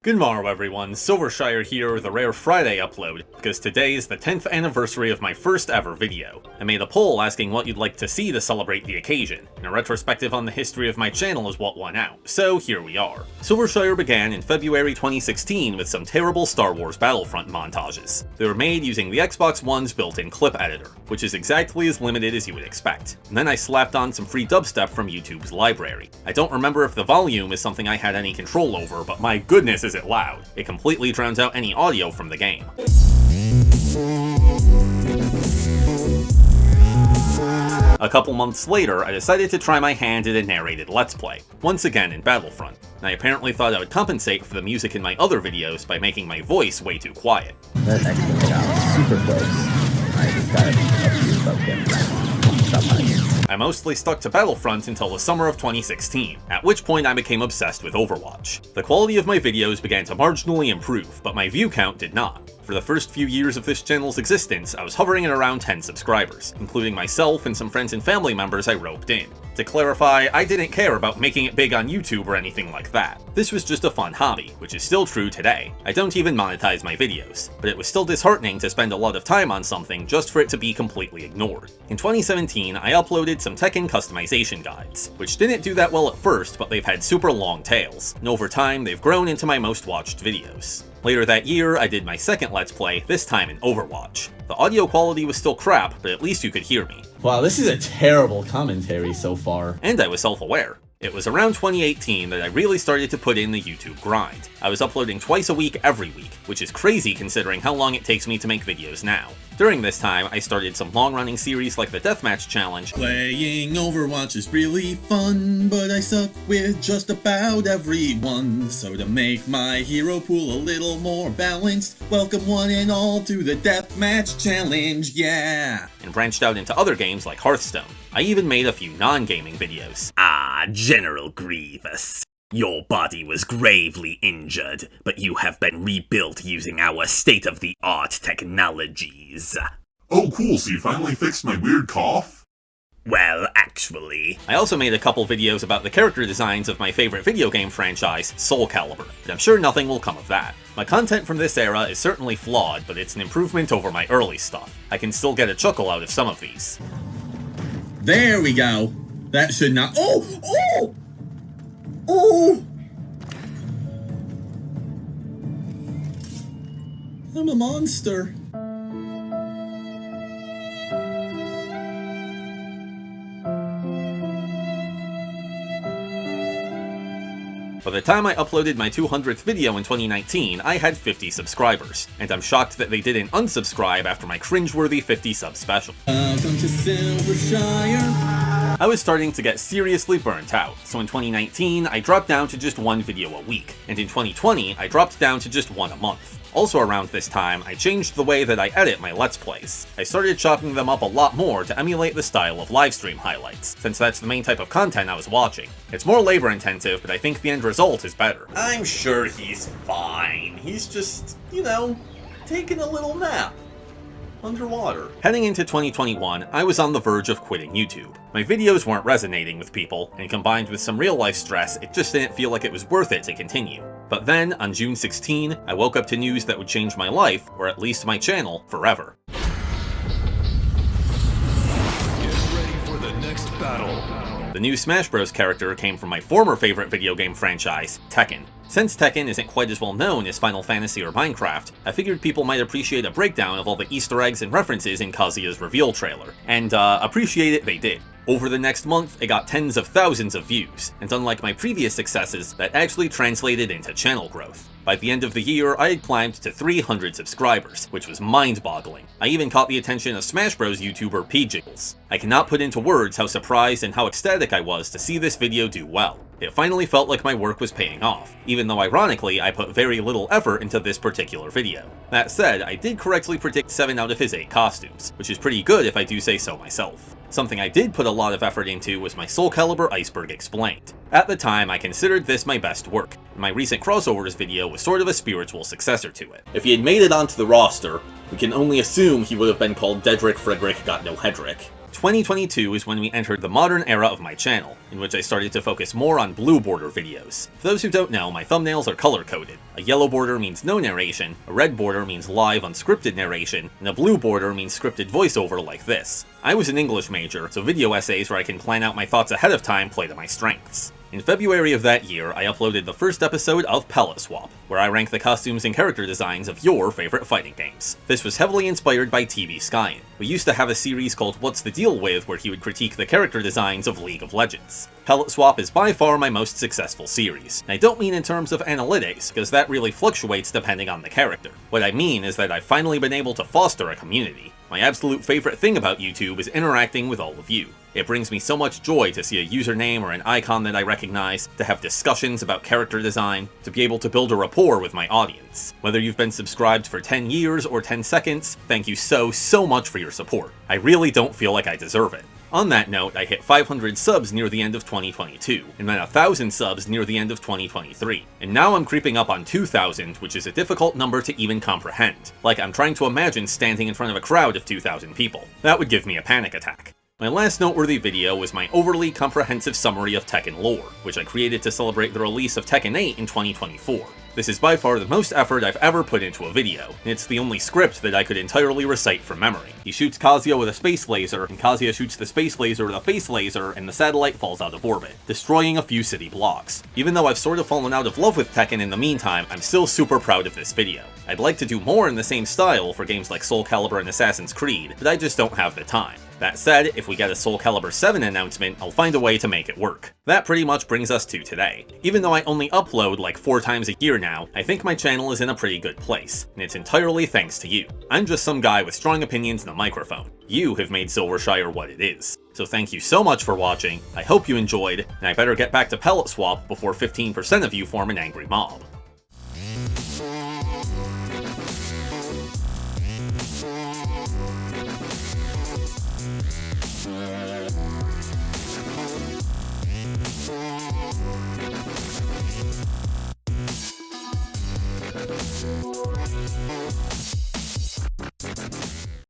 Good morrow everyone, Silvershire here with a rare Friday upload, because today is the 10th anniversary of my first ever video. I made a poll asking what you'd like to see to celebrate the occasion, and a retrospective on the history of my channel is what won out, so here we are. Silvershire began in February 2016 with some terrible Star Wars Battlefront montages. They were made using the Xbox One's built-in clip editor, which is exactly as limited as you would expect. And then I slapped on some free dubstep from YouTube's library. I don't remember if the volume is something I had any control over, but my goodness is it loud. It completely drowns out any audio from the game. A couple months later, I decided to try my hand at a narrated Let's Play, once again in Battlefront, and I apparently thought I would compensate for the music in my other videos by making my voice way too quiet. That actually got super close. I just got a few above him. Stop hiding. I mostly stuck to Battlefront until the summer of 2016, at which point I became obsessed with Overwatch. The quality of my videos began to marginally improve, but my view count did not. For the first few years of this channel's existence, I was hovering at around 10 subscribers, including myself and some friends and family members I roped in. To clarify, I didn't care about making it big on YouTube or anything like that. This was just a fun hobby, which is still true today. I don't even monetize my videos, but it was still disheartening to spend a lot of time on something just for it to be completely ignored. In 2017, I uploaded some Tekken customization guides, which didn't do that well at first, but they've had super long tails, and over time they've grown into my most watched videos. Later that year, I did my second Let's Play, this time in Overwatch. The audio quality was still crap, but at least you could hear me. Wow, this is a terrible commentary so far. And I was self-aware. It was around 2018 that I really started to put in the YouTube grind. I was uploading twice a week every week, which is crazy considering how long it takes me to make videos now. During this time, I started some long-running series like the Deathmatch Challenge. Playing Overwatch is really fun, but I suck with just about everyone. So to make my hero pool a little more balanced, welcome one and all to the Deathmatch Challenge, yeah! And branched out into other games like Hearthstone. I even made a few non-gaming videos. General Grievous. Your body was gravely injured, but you have been rebuilt using our state-of-the-art technologies. Oh cool, so you finally fixed my weird cough? Well, actually... I also made a couple videos about the character designs of my favorite video game franchise, Soulcalibur, but I'm sure nothing will come of that. My content from this era is certainly flawed, but it's an improvement over my early stuff. I can still get a chuckle out of some of these. There we go! That should not- Oh! Oh! Oh! I'm a monster. By the time I uploaded my 200th video in 2019, I had 50 subscribers, and I'm shocked that they didn't unsubscribe after my cringeworthy 50 sub special. Welcome to Silvershire. I was starting to get seriously burnt out, so in 2019, I dropped down to just one video a week, and in 2020, I dropped down to just one a month. Also around this time, I changed the way that I edit my Let's Plays. I started chopping them up a lot more to emulate the style of livestream highlights, since that's the main type of content I was watching. It's more labor intensive, but I think the end result is better. I'm sure he's fine. He's just, taking a little nap. Underwater. Heading into 2021, I was on the verge of quitting YouTube. My videos weren't resonating with people, and combined with some real-life stress, it just didn't feel like it was worth it to continue. But then, on June 16, I woke up to news that would change my life, or at least my channel, forever. Get ready for the next battle. The new Smash Bros. Character came from my former favorite video game franchise, Tekken. Since Tekken isn't quite as well known as Final Fantasy or Minecraft, I figured people might appreciate a breakdown of all the Easter eggs and references in Kazuya's reveal trailer. And, appreciate it they did. Over the next month, it got tens of thousands of views, and unlike my previous successes, that actually translated into channel growth. By the end of the year, I had climbed to 300 subscribers, which was mind-boggling. I even caught the attention of Smash Bros. YouTuber P-Jiggles. I cannot put into words how surprised and how ecstatic I was to see this video do well. It finally felt like my work was paying off, even though ironically I put very little effort into this particular video. That said, I did correctly predict 7 out of his 8 costumes, which is pretty good if I do say so myself. Something I did put a lot of effort into was my Soulcalibur Iceberg Explained. At the time, I considered this my best work, and my recent crossovers video was sort of a spiritual successor to it. If he had made it onto the roster, we can only assume he would have been called Dedrick Frederick Got No Hedrick. 2022 is when we entered the modern era of my channel, in which I started to focus more on blue border videos. For those who don't know, my thumbnails are color-coded. A yellow border means no narration, a red border means live unscripted narration, and a blue border means scripted voiceover like this. I was an English major, so video essays where I can plan out my thoughts ahead of time play to my strengths. In February of that year, I uploaded the first episode of Pellet Swap, where I rank the costumes and character designs of your favorite fighting games. This was heavily inspired by TV Skyen. We used to have a series called What's the Deal With, where he would critique the character designs of League of Legends. Pellet Swap is by far my most successful series. And I don't mean in terms of analytics, because that really fluctuates depending on the character. What I mean is that I've finally been able to foster a community. My absolute favorite thing about YouTube is interacting with all of you. It brings me so much joy to see a username or an icon that I recognize, to have discussions about character design, to be able to build a rapport with my audience. Whether you've been subscribed for 10 years or 10 seconds, thank you so much for your support. I really don't feel like I deserve it. On that note, I hit 500 subs near the end of 2022, and then 1,000 subs near the end of 2023. And now I'm creeping up on 2,000, which is a difficult number to even comprehend. Like, I'm trying to imagine standing in front of a crowd of 2,000 people. That would give me a panic attack. My last noteworthy video was my overly comprehensive summary of Tekken lore, which I created to celebrate the release of Tekken 8 in 2024. This is by far the most effort I've ever put into a video, and it's the only script that I could entirely recite from memory. He shoots Kazuya with a space laser, and Kazuya shoots the space laser with a face laser, and the satellite falls out of orbit, destroying a few city blocks. Even though I've sort of fallen out of love with Tekken in the meantime, I'm still super proud of this video. I'd like to do more in the same style for games like Soulcalibur and Assassin's Creed, but I just don't have the time. That said, if we get a Soulcalibur 7 announcement, I'll find a way to make it work. That pretty much brings us to today. Even though I only upload like 4 times a year now, I think my channel is in a pretty good place, and it's entirely thanks to you. I'm just some guy with strong opinions and a microphone. You have made Silvershire what it is. So thank you so much for watching, I hope you enjoyed, and I better get back to Pellet Swap before 15% of you form an angry mob.